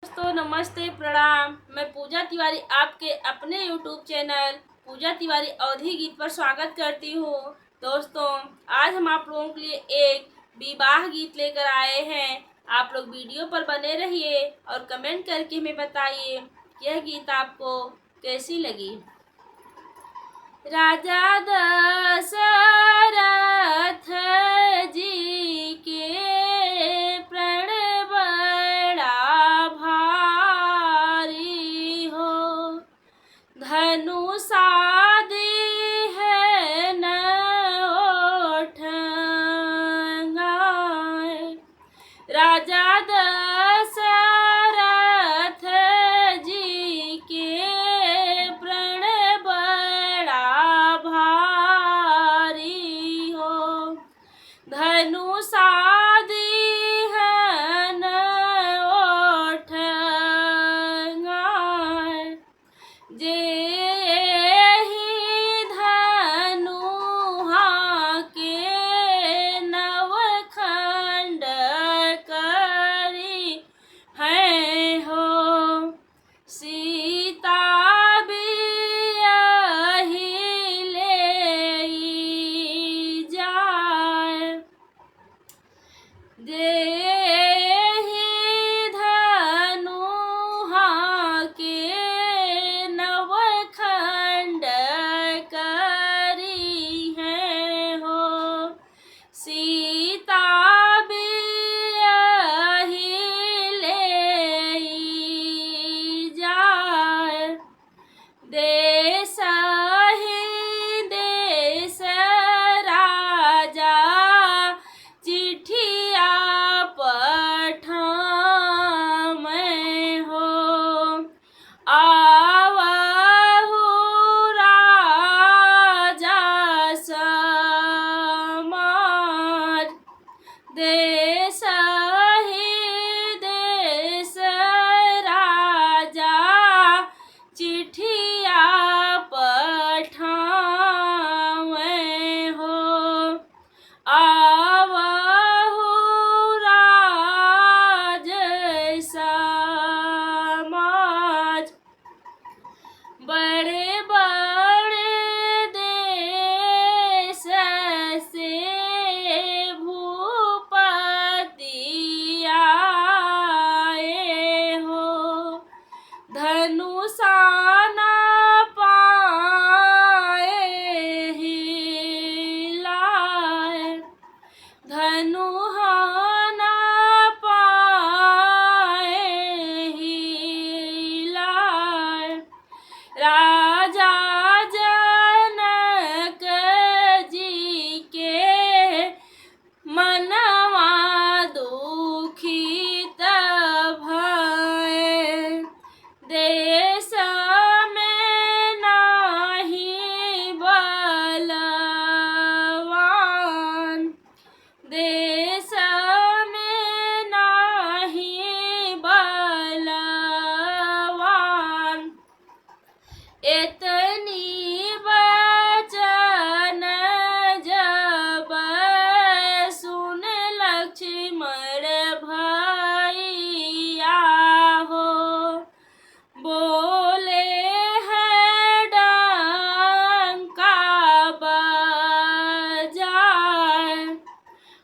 दोस्तों नमस्ते प्रणाम। मैं पूजा तिवारी आपके अपने YouTube चैनल पूजा तिवारी अवधी गीत पर स्वागत करती हूँ। दोस्तों आज हम आप लोगों के लिए एक विवाह गीत लेकर आए हैं। आप लोग वीडियो पर बने रहिए और कमेंट करके हमें बताइए यह गीत आपको कैसी लगी। राजा दशरथ जी के प्रण बड़ा भारी हो, धनुषा दी है न ओठंगाए। राजा दशरथ जी के प्रण बड़ा भारी हो, धनुषा दी है न ओठंगाए। जेहि धनुहा के नवखंड करी हैं हो, सीता बियाहि लेई जाए। जेहि धनुहा के नवखंड करी हैं हो, सीता बियाहि लेई जाए। देश ही देश राजा चिट्ठिया पठामै हो, आवहु राजा समाज। देश ही देश राजा चिट्ठिया पठामै हो, आवहु राज समाज। बड़े बड़े देश से भूपति आए हो, धनुषा न पाए हिलाए। धनुहा न पाए हिलाए। राजा जनक जी के मनवा दुखित भय, देश में नाही बलवान। देश में नाही बलवान। एतनी वचन जब सुन लक्ष्मण भैया हो, बोले हैं डंका बजाए।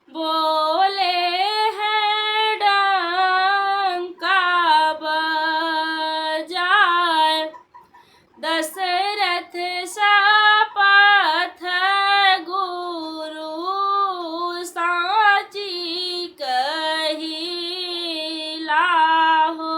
बोले हैं डंका बजाए। दशरथ शपथ गुरु साची कहिला हो,